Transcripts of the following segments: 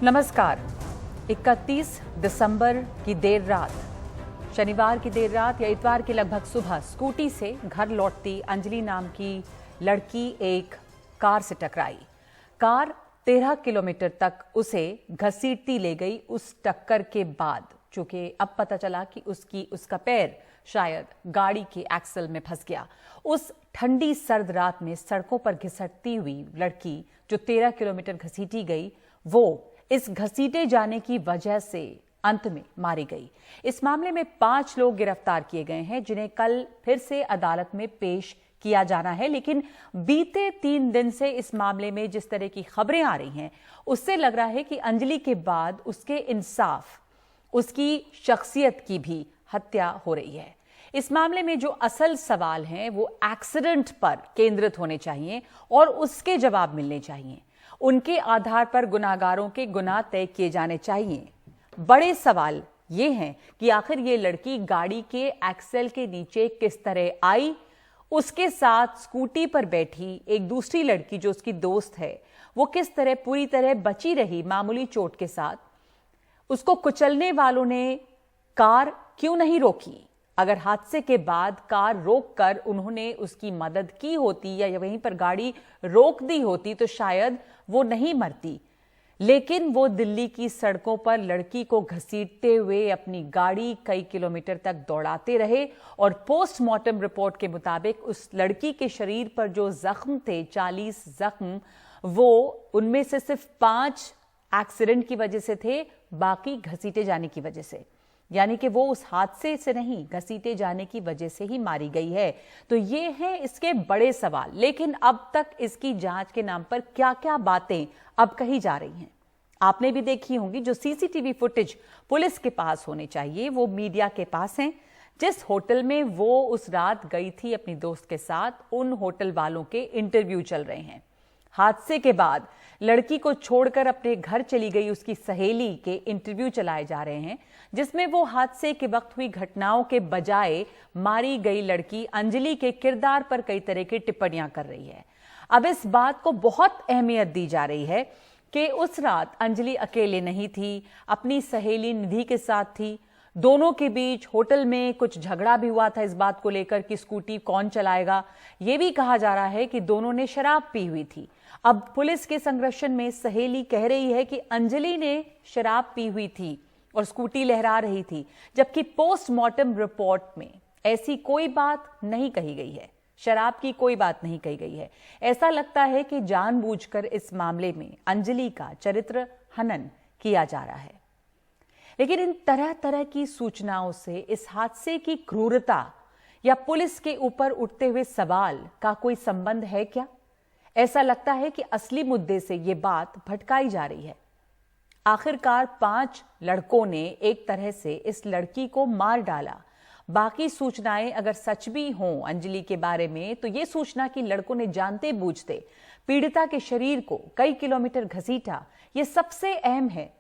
नमस्कार। 31 दिसंबर की देर रात, शनिवार की देर रात या इतवार की लगभग सुबह स्कूटी से घर लौटती अंजलि नाम की लड़की एक कार से टकराई। कार 13 किलोमीटर तक उसे घसीटती ले गई। उस टक्कर के बाद चूंकि अब पता चला कि उसका पैर शायद गाड़ी के एक्सल में फंस गया। उस ठंडी सर्द रात में सड़कों पर घिसटती हुई लड़की जो 13 किलोमीटर घसीटी गई, वो इस घसीटे जाने की वजह से अंत में मारी गई। इस मामले में 5 लोग गिरफ्तार किए गए हैं, जिन्हें कल फिर से अदालत में पेश किया जाना है। लेकिन बीते 3 दिन से इस मामले में जिस तरह की खबरें आ रही हैं, उससे लग रहा है कि अंजलि के बाद उसके इंसाफ, उसकी शख्सियत की भी हत्या हो रही है। इस मामले में जो असल सवाल हैं वो एक्सीडेंट पर केंद्रित होने चाहिए और उसके जवाब मिलने चाहिए। उनके आधार पर गुनाहगारों के गुनाह तय किए जाने चाहिए। बड़े सवाल ये हैं कि आखिर ये लड़की गाड़ी के एक्सेल के नीचे किस तरह आई। उसके साथ स्कूटी पर बैठी एक दूसरी लड़की जो उसकी दोस्त है, वो किस तरह पूरी तरह बची रही मामूली चोट के साथ। उसको कुचलने वालों ने कार क्यों नहीं रोकी? अगर हादसे के बाद कार रोककर उन्होंने उसकी मदद की होती या वहीं पर गाड़ी रोक दी होती तो शायद वो नहीं मरती। लेकिन वो दिल्ली की सड़कों पर लड़की को घसीटते हुए अपनी गाड़ी कई किलोमीटर तक दौड़ाते रहे और पोस्टमार्टम रिपोर्ट के मुताबिक उस लड़की के शरीर पर जो जख्म थे, 40 जख्म, वो उनमें से सिर्फ 5 एक्सीडेंट की वजह से थे, बाकी घसीटे जाने की वजह से। यानी कि वो उस हादसे से नहीं, घसीटे जाने की वजह से ही मारी गई है। तो ये हैं इसके बड़े सवाल। लेकिन अब तक इसकी जांच के नाम पर क्या क्या बातें अब कही जा रही हैं, आपने भी देखी होंगी। जो सीसीटीवी फुटेज पुलिस के पास होने चाहिए वो मीडिया के पास हैं। जिस होटल में वो उस रात गई थी अपनी दोस्त के साथ, उन होटल वालों के इंटरव्यू चल रहे हैं। हादसे के बाद लड़की को छोड़कर अपने घर चली गई उसकी सहेली के इंटरव्यू चलाए जा रहे हैं, जिसमें वो हादसे के वक्त हुई घटनाओं के बजाय मारी गई लड़की अंजलि के किरदार पर कई तरह की टिप्पणियां कर रही है। अब इस बात को बहुत अहमियत दी जा रही है कि उस रात अंजलि अकेले नहीं थी, अपनी सहेली निधि के साथ थी। दोनों के बीच होटल में कुछ झगड़ा भी हुआ था इस बात को लेकर कि स्कूटी कौन चलाएगा। यह भी कहा जा रहा है कि दोनों ने शराब पी हुई थी। अब पुलिस के संरक्षण में सहेली कह रही है कि अंजलि ने शराब पी हुई थी और स्कूटी लहरा रही थी, जबकि पोस्टमार्टम रिपोर्ट में ऐसी कोई बात नहीं कही गई है, शराब की कोई बात नहीं कही गई है। ऐसा लगता है कि जानबूझकर इस मामले में अंजलि का चरित्र हनन किया जा रहा है। लेकिन इन तरह तरह की सूचनाओं से इस हादसे की क्रूरता या पुलिस के ऊपर उठते हुए सवाल का कोई संबंध है क्या? ऐसा लगता है कि असली मुद्दे से यह बात भटकाई जा रही है। आखिरकार 5 लड़कों ने एक तरह से इस लड़की को मार डाला। बाकी सूचनाएं अगर सच भी हों अंजलि के बारे में, तो यह सूचना कि लड़कों ने जानते बूझते पीड़िता के शरीर को कई किलोमीटर घसीटा, यह सबसे अहम है।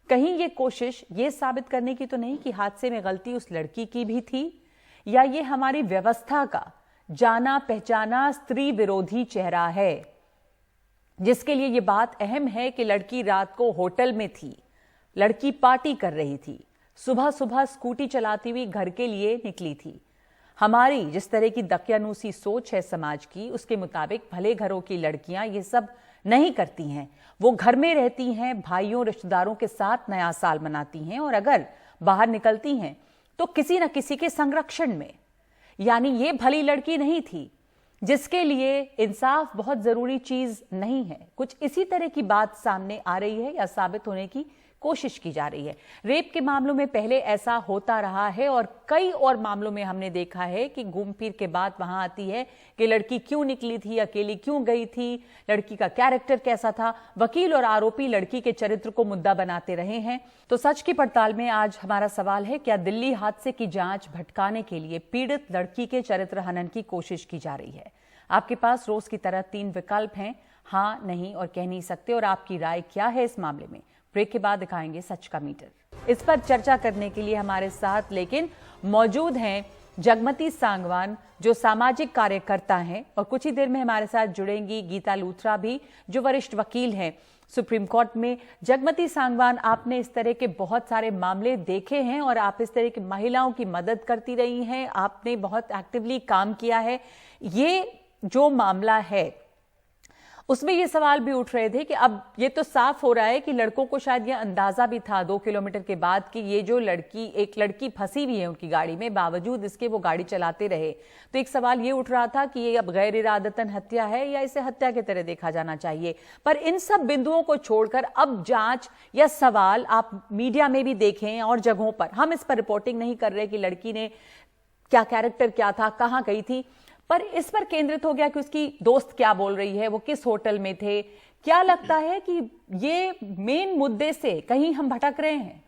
कहीं यह कोशिश यह साबित करने की तो नहीं कि हादसे में गलती उस लड़की की भी थी, या ये हमारी व्यवस्था का जाना पहचाना स्त्री विरोधी चेहरा है, जिसके लिए यह बात अहम है कि लड़की रात को होटल में थी, लड़की पार्टी कर रही थी, सुबह सुबह स्कूटी चलाती हुई घर के लिए निकली थी। हमारी जिस तरह की दकियानूसी सोच है समाज की, उसके मुताबिक भले घरों की लड़कियां ये सब नहीं करती हैं। वो घर में रहती हैं, भाइयों रिश्तेदारों के साथ नया साल मनाती हैं और अगर बाहर निकलती हैं तो किसी न किसी के संरक्षण में। यानी ये भली लड़की नहीं थी, जिसके लिए इंसाफ बहुत जरूरी चीज नहीं है। कुछ इसी तरह की बात सामने आ रही है या साबित होने की कोशिश की जा रही है। रेप के मामलों में पहले ऐसा होता रहा है और कई और मामलों में हमने देखा है कि घूम फिर के बात वहां आती है कि लड़की क्यों निकली थी, अकेली क्यों गई थी, लड़की का कैरेक्टर कैसा था। वकील और आरोपी लड़की के चरित्र को मुद्दा बनाते रहे हैं। तो सच की पड़ताल में आज हमारा सवाल है, क्या दिल्ली हादसे की जांच भटकाने के लिए पीड़ित लड़की के चरित्र हनन की कोशिश की जा रही है? आपके पास रोज की तरह 3 विकल्प हैं, हाँ, नहीं और कह नहीं सकते। और आपकी राय क्या है इस मामले में? ब्रेक के बाद दिखाएंगे सच का मीटर। इस पर चर्चा करने के लिए हमारे साथ लेकिन मौजूद हैं जगमती सांगवान जो सामाजिक कार्यकर्ता हैं, और कुछ ही देर में हमारे साथ जुड़ेंगी गीता लूथरा भी जो वरिष्ठ वकील हैं सुप्रीम कोर्ट में। जगमती सांगवान, आपने इस तरह के बहुत सारे मामले देखे हैं और आप इस तरह की महिलाओं की मदद करती रही हैं, आपने बहुत एक्टिवली काम किया है। ये जो मामला है उसमें ये सवाल भी उठ रहे थे कि अब ये तो साफ हो रहा है कि लड़कों को शायद ये अंदाजा भी था 2 किलोमीटर के बाद कि ये जो एक लड़की फंसी हुई है उनकी गाड़ी में, बावजूद इसके वो गाड़ी चलाते रहे। तो एक सवाल ये उठ रहा था कि ये अब गैर इरादतन हत्या है या इसे हत्या की तरह देखा जाना चाहिए। पर इन सब बिंदुओं को छोड़कर अब जांच या सवाल आप मीडिया में भी देखें और जगहों पर, हम इस पर रिपोर्टिंग नहीं कर रहे कि लड़की ने क्या कैरेक्टर क्या था, कहां गई थी, पर इस पर केंद्रित हो गया कि उसकी दोस्त क्या बोल रही है, वो किस होटल में थे। क्या लगता है कि ये मेन मुद्दे से कहीं हम भटक रहे हैं?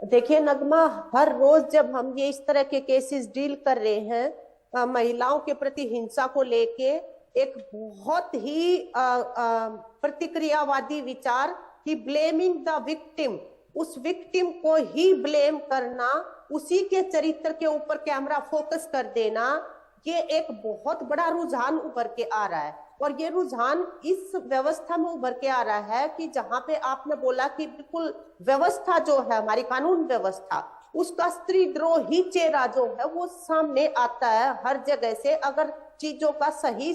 देखिए नगमा, हर रोज जब हम ये इस तरह के केसेस डील कर रहे हैं, महिलाओं के प्रति हिंसा को लेके एक बहुत ही प्रतिक्रियावादी विचार कि ब्लेमिंग द विक्टिम, उस विक्टिम को ही ब्लेम करना, उसी के चरित्र के ऊपर कैमरा फोकस कर देना, ये एक बहुत बड़ा रुझान उभर के आ रहा है। और ये रुझान इस व्यवस्था में उभर के आ रहा है कि जहां पे आपने बोला कि बिल्कुल व्यवस्था जो है, हमारी कानून व्यवस्था, उसका स्त्रीद्रोही चेहरा जो है वो सामने आता है हर जगह से। अगर चीजों का सही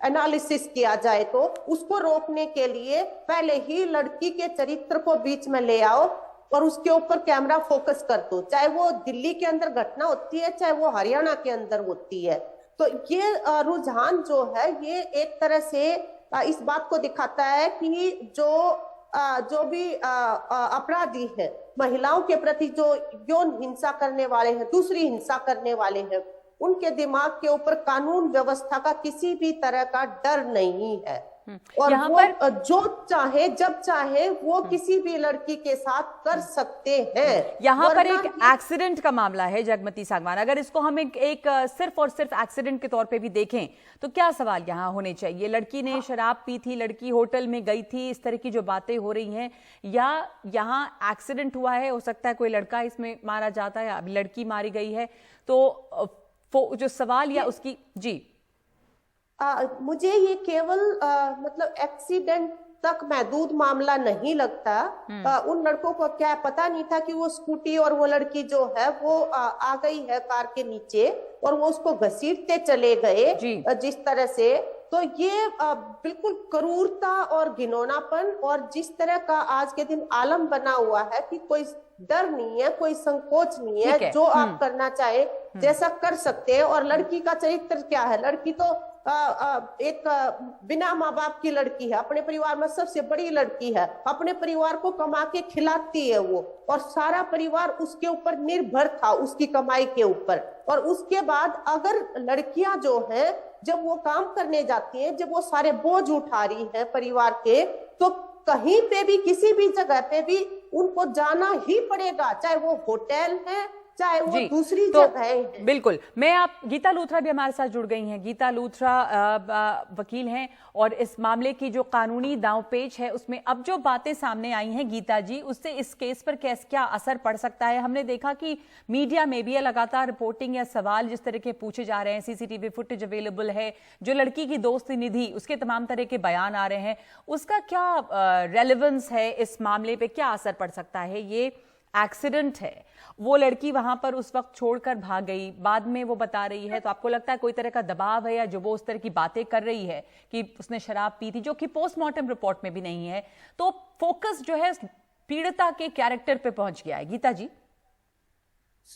एनालिसिस किया जाए तो उसको रोकने के लिए पहले ही लड़की के चरित्र को बीच में ले आओ और उसके ऊपर कैमरा फोकस कर दो, चाहे वो दिल्ली के अंदर घटना होती है, चाहे वो हरियाणा के अंदर होती है। तो ये रुझान जो है ये एक तरह से इस बात को दिखाता है कि जो भी अपराधी है, महिलाओं के प्रति जो यौन हिंसा करने वाले हैं, दूसरी हिंसा करने वाले हैं, उनके दिमाग के ऊपर कानून व्यवस्था का किसी भी तरह का डर नहीं है। और वो पर जो चाहे जब चाहे वो किसी भी लड़की के साथ कर सकते हैं। यहाँ पर एक एक्सीडेंट का मामला है जगमती सांगवान, अगर इसको हम एक सिर्फ और सिर्फ एक्सीडेंट के तौर पे भी देखें तो क्या सवाल यहाँ होने चाहिए? लड़की ने शराब पी थी, लड़की होटल में गई थी, इस तरह की जो बातें हो रही हैं, या यहाँ एक्सीडेंट हुआ है, हो सकता है कोई लड़का इसमें मारा जाता है, अभी लड़की मारी गई है, तो जो सवाल या उसकी जी मुझे ये केवल मतलब एक्सीडेंट तक महदूद मामला नहीं लगता। उन लड़कों को क्या पता नहीं था कि वो स्कूटी और वो लड़की जो है वो आ गई है कार के नीचे और वो उसको घसीटते चले गए जिस तरह से। तो ये बिल्कुल क्रूरता और घिनौनापन, और जिस तरह का आज के दिन आलम बना हुआ है कि कोई डर नहीं है, कोई संकोच नहीं है, जो आप करना चाहे जैसा कर सकते हैं। और लड़की का चरित्र क्या है? लड़की तो एक बिना माँ बाप की लड़की है, अपने परिवार में सबसे बड़ी लड़की है, अपने परिवार को कमा के खिलाती है वो, और सारा परिवार उसके ऊपर निर्भर था, उसकी कमाई के ऊपर। और उसके बाद अगर लड़कियां जो हैं जब वो काम करने जाती हैं, जब वो सारे बोझ उठा रही हैं परिवार के, तो कहीं पे भी किसी भी जगह पे भी उनको जाना ही पड़ेगा, चाहे वो होटल है, चाहे वो दूसरी जगह है। बिल्कुल। मैं आप गीता लूथरा भी हमारे साथ जुड़ गई हैं। गीता लूथरा वकील हैं और इस मामले की जो कानूनी दांवपेच है उसमें अब जो बातें सामने आई हैं गीता जी, उससे इस केस पर क्या असर पड़ सकता है? हमने देखा कि मीडिया में भी लगातार रिपोर्टिंग या सवाल जिस तरह के पूछे जा रहे हैं, सीसीटीवी फुटेज अवेलेबल है, जो लड़की की दोस्त निधि, उसके तमाम तरह के बयान आ रहे हैं, उसका क्या रेलेवेंस है इस मामले पे, क्या असर पड़ सकता है? ये एक्सीडेंट है, वो लड़की वहां पर उस वक्त छोड़कर भाग गई, बाद में वो बता रही है, तो आपको लगता है कोई तरह का दबाव है, या जो वो उस तरह की बातें कर रही है कि उसने शराब पी थी, जो कि पोस्टमार्टम रिपोर्ट में भी नहीं है, तो फोकस जो है पीड़िता के कैरेक्टर पे पहुंच गया है? गीता जी,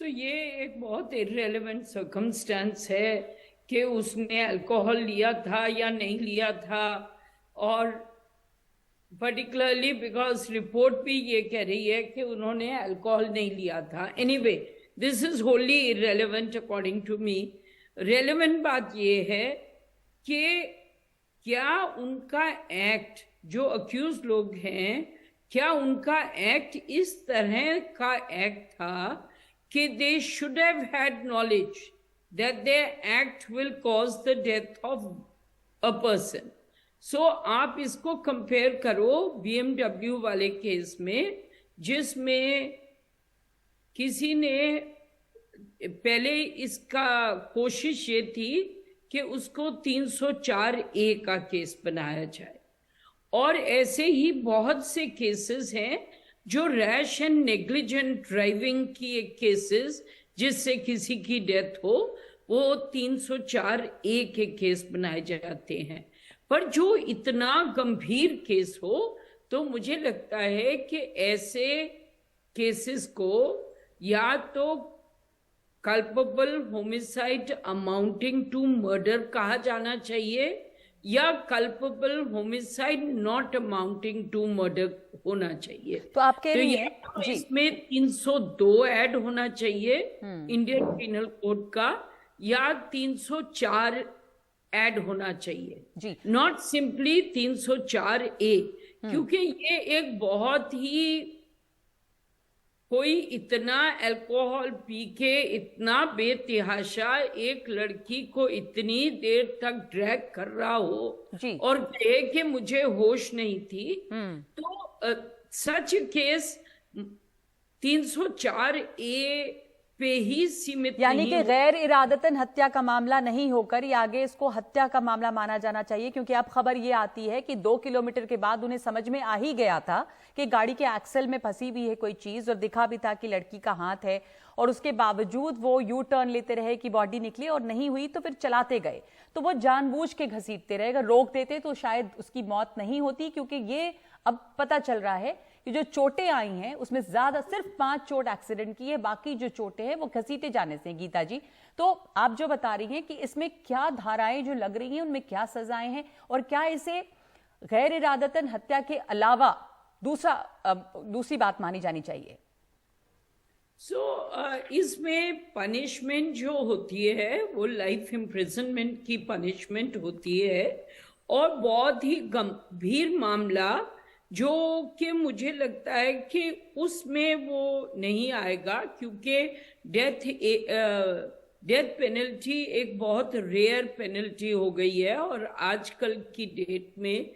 ये एक बहुत इररिलेवेंट सर्कमस्टेंस है कि उसने अल्कोहल लिया था या नहीं लिया था, और पर्टिकुलरली बिकॉज रिपोर्ट भी ये कह रही है कि उन्होंने अल्कोहल नहीं लिया था। Anyway, this is wholly irrelevant according to me. Relevant बात ये है कि क्या उनका एक्ट, जो अक्यूज लोग हैं, क्या उनका एक्ट इस तरह का एक्ट था कि they should have had knowledge that their act will cause the death of a person. आप इसको कंपेयर करो BMW वाले केस में, जिसमें किसी ने पहले इसका कोशिश ये थी कि उसको 304A का केस बनाया जाए, और ऐसे ही बहुत से केसेस हैं जो रैश एंड नेग्लिजेंट ड्राइविंग की केसेस जिससे किसी की डेथ हो, वो 304A के केस बनाए जाते हैं। पर जो इतना गंभीर केस हो, तो मुझे लगता है कि ऐसे केसेस को या तो culpable homicide amounting to murder कहा जाना चाहिए, या culpable homicide not amounting to murder होना चाहिए। तो आप कह रही ये हैं जी, इसमें 302 ऐड होना चाहिए इंडियन पिनल कोड का, या 304 ऐड होना चाहिए जी, नॉट सिंपली 304A, क्योंकि ये एक बहुत ही, कोई इतना अल्कोहल पी के इतना बेतहाशा एक लड़की को इतनी देर तक ड्रैग कर रहा हो जी, और कहे कि मुझे होश नहीं थी, तो सच केस 304A पे ही सीमित यानी नहीं कि गैर इरादतन हत्या का मामला नहीं होकर ये आगे इसको हत्या का मामला माना जाना चाहिए, क्योंकि अब खबर ये आती है कि 2 किलोमीटर के बाद उन्हें समझ में आ ही गया था कि गाड़ी के एक्सल में फंसी हुई है कोई चीज, और दिखा भी था कि लड़की का हाथ है, और उसके बावजूद वो यू टर्न लेते रहे कि बॉडी निकली, और नहीं हुई तो फिर चलाते गए। तो वो जानबूझ के घसीटते रहे, अगर रोक देते तो शायद उसकी मौत नहीं होती, क्योंकि ये अब पता चल रहा है कि जो चोटें आई हैं उसमें ज्यादा सिर्फ 5 चोट एक्सीडेंट की है, बाकी जो चोटें हैं वो घसीटे जाने से। गीता जी, तो आप जो बता रही हैं कि इसमें क्या धाराएं जो लग रही हैं उनमें क्या सजाएं हैं, और क्या इसे गैर इरादतन हत्या के अलावा दूसरी बात मानी जानी चाहिए? इसमें पनिशमेंट जो होती है वो लाइफ इम्प्रिजनमेंट की पनिशमेंट होती है, और बहुत ही गंभीर मामला जो कि मुझे लगता है कि उसमें वो नहीं आएगा, क्योंकि डेथ पेनल्टी एक बहुत रेयर पेनल्टी हो गई है, और आजकल की डेट में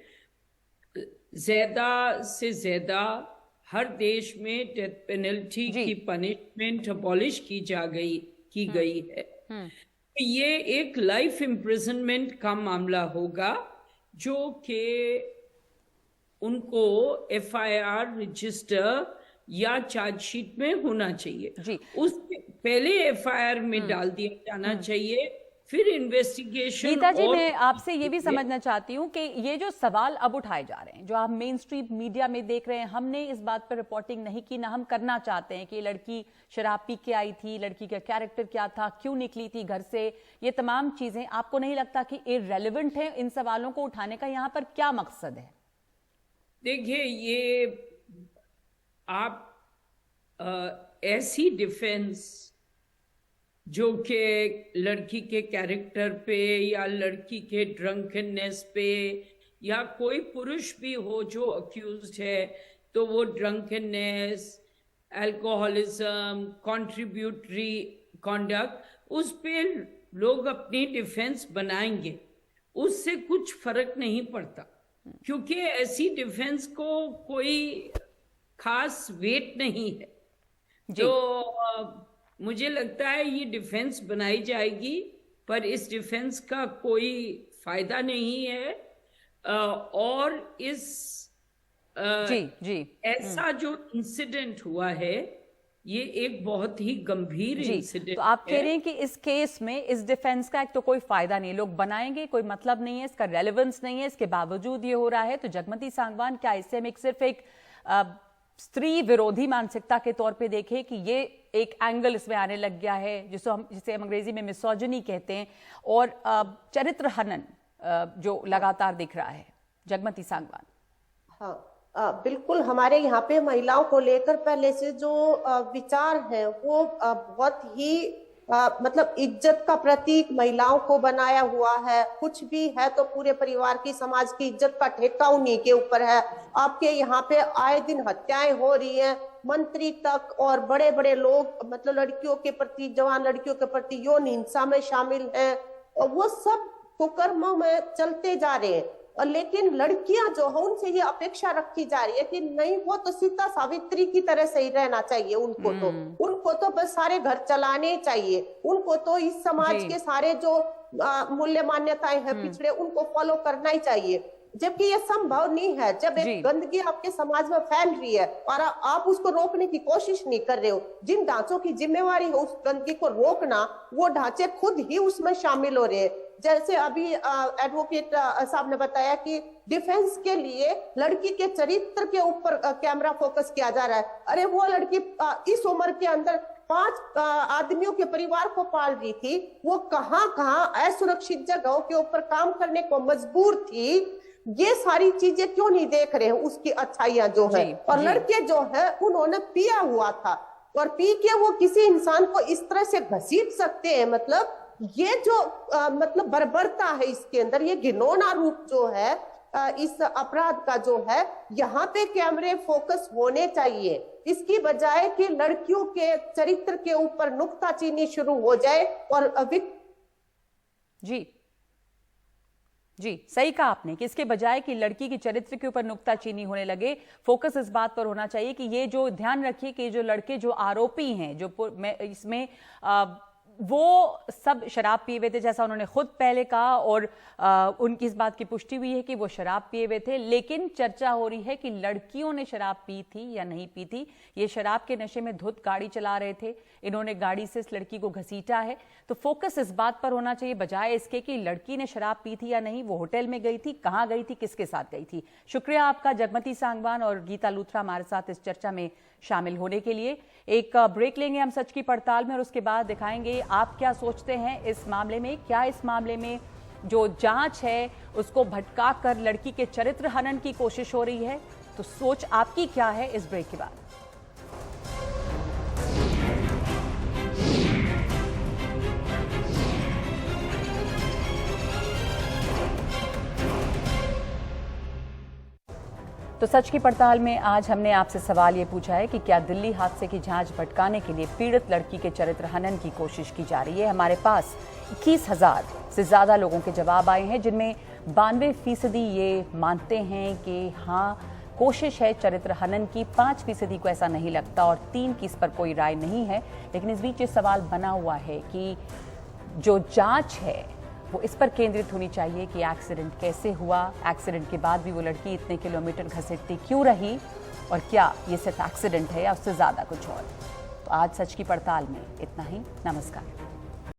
ज्यादा से ज्यादा हर देश में डेथ पेनल्टी की पनिशमेंट अबॉलिश की गई है। ये एक लाइफ इम्प्रिजनमेंट का मामला होगा, जो कि उनको FIR रजिस्टर या चार्जशीट में होना चाहिए जी। उससे पहले FIR में डाल दिया जाना चाहिए, फिर इन्वेस्टिगेशन। गीता जी, मैं आपसे ये भी समझना चाहती हूँ कि ये जो सवाल अब उठाए जा रहे हैं, जो आप मेन स्ट्रीम मीडिया में देख रहे हैं, हमने इस बात पर रिपोर्टिंग नहीं की, ना हम करना चाहते हैं कि लड़की शराब पी के आई थी, लड़की का कैरेक्टर क्या था, क्यों निकली थी घर से, ये तमाम चीजें आपको नहीं लगता कि इररेलेवेंट है? इन सवालों को उठाने का यहाँ पर क्या मकसद है? देखिए, ये आप ऐसी डिफेंस जो कि लड़की के कैरेक्टर पे या लड़की के ड्रंकनेस पे, या कोई पुरुष भी हो जो अक्यूज्ड है, तो वो ड्रंकनेस, अल्कोहलिज्म, कॉन्ट्रीब्यूटरी कॉन्डक्ट, उस पे लोग अपनी डिफेंस बनाएंगे, उससे कुछ फर्क नहीं पड़ता, क्योंकि ऐसी डिफेंस को कोई खास वेट नहीं है। जो मुझे लगता है ये डिफेंस बनाई जाएगी, पर इस डिफेंस का कोई फायदा नहीं है, और इस ऐसा जो इंसिडेंट हुआ है ये एक बहुत ही गंभीर इंसिडेंट। तो आप कह रहे हैं कि इस केस में इस डिफेंस का एक तो कोई फायदा नहीं, लोग बनाएंगे, कोई मतलब नहीं है, इसका रेलेवेंस नहीं है, इसके बावजूद ये हो रहा है। तो जगमती सांगवान, क्या इससे हम सिर्फ एक स्त्री विरोधी मानसिकता के तौर पे देखें कि ये एक एंगल इसमें आने लग गया है, जिसे हम अंग्रेजी में मिसोजिनी कहते हैं, और चरित्र हनन जो लगातार दिख रहा है? जगमती सांगवान। हाँ, बिल्कुल, हमारे यहाँ पे महिलाओं को लेकर पहले से जो विचार है वो बहुत ही मतलब इज्जत का प्रतीक महिलाओं को बनाया हुआ है। कुछ भी है तो पूरे परिवार की, समाज की इज्जत का ठेका उन्हीं के ऊपर है। आपके यहाँ पे आए दिन हत्याएं हो रही हैं, मंत्री तक और बड़े बड़े लोग मतलब लड़कियों के प्रति, जवान लड़कियों के प्रति यौन हिंसा में शामिल हैं, और वो सब कुकर्मों में चलते जा रहे हैं। और लेकिन लड़कियां जो है उनसे ये अपेक्षा रखी जा रही है कि नहीं, वो तो सीता सावित्री की तरह सही रहना चाहिए, उनको तो बस सारे घर चलाने चाहिए, उनको तो इस समाज के सारे जो मूल्य मान्यताएं हैं पिछड़े, उनको फॉलो करना ही चाहिए। जबकि ये संभव नहीं है। जब एक गंदगी आपके समाज में फैल रही है और आप उसको रोकने की कोशिश नहीं कर रहे हो, जिन ढांचों की जिम्मेवारी है उस गंदगी को रोकना, वो ढांचे खुद ही उसमें शामिल हो रहे हैं। जैसे अभी एडवोकेट साहब ने बताया कि डिफेंस के लिए लड़की के चरित्र के ऊपर कैमरा फोकस किया जा रहा है। अरे वो लड़की इस उम्र के अंदर 5 आदमियों के परिवार को पाल रही थी, वो कहाँ असुरक्षित जगहों के ऊपर काम करने को मजबूर थी। ये सारी चीजें क्यों नहीं देख रहे हैं, उसकी अच्छाइयां जो है। और लड़के जो है उन्होंने पिया हुआ था और पी के वो किसी इंसान को इस तरह से घसीट सकते हैं। मतलब ये जो मतलब बर्बरता है इसके अंदर, ये घिनौना रूप जो है इस अपराध का जो है, यहाँ पे कैमरे फोकस होने चाहिए। इसकी बजाय कि लड़कियों के चरित्र के ऊपर नुक्ताचीनी शुरू हो जाए और जी सही कहा आपने कि इसके बजाय कि लड़की की चरित्र के ऊपर नुक्ताचीनी होने लगे, फोकस इस बात पर होना चाहिए कि ये जो ध्यान रखिए कि जो लड़के जो आरोपी हैं, जो इसमें वो सब शराब पिए हुए थे, जैसा उन्होंने खुद पहले कहा, और उनकी इस बात की पुष्टि हुई है कि वो शराब पिए हुए थे। लेकिन चर्चा हो रही है कि लड़कियों ने शराब पी थी या नहीं पी थी। ये शराब के नशे में धुत गाड़ी चला रहे थे, इन्होंने गाड़ी से इस लड़की को घसीटा है। तो फोकस इस बात पर होना चाहिए बजाय इसके कि लड़की ने शराब पी थी या नहीं, वो होटल में गई थी, कहाँ गई थी, किसके साथ गई थी। शुक्रिया आपका जगमती सांगवान और गीता लूथरा हमारे साथ इस चर्चा में शामिल होने के लिए। एक ब्रेक लेंगे हम सच की पड़ताल में और उसके बाद दिखाएंगे आप क्या सोचते हैं इस मामले में। क्या इस मामले में जो जांच है उसको भटका कर लड़की के चरित्र हनन की कोशिश हो रही है? तो सोच आपकी क्या है इस ब्रेक के बाद। तो सच की पड़ताल में आज हमने आपसे सवाल ये पूछा है कि क्या दिल्ली हादसे की जांच भटकाने के लिए पीड़ित लड़की के चरित्र हनन की कोशिश की जा रही है। हमारे पास 21,000 से ज्यादा लोगों के जवाब आए हैं, जिनमें 92% ये मानते हैं कि हाँ कोशिश है चरित्र हनन की, 5% को ऐसा नहीं लगता और 3 की इस पर कोई राय नहीं है। लेकिन इस बीच ये सवाल बना हुआ है कि जो जांच है वो इस पर केंद्रित होनी चाहिए कि एक्सीडेंट कैसे हुआ, एक्सीडेंट के बाद भी वो लड़की इतने किलोमीटर घसीटती क्यों रही, और क्या ये सिर्फ एक्सीडेंट है या उससे ज़्यादा कुछ और। तो आज सच की पड़ताल में इतना ही। नमस्कार।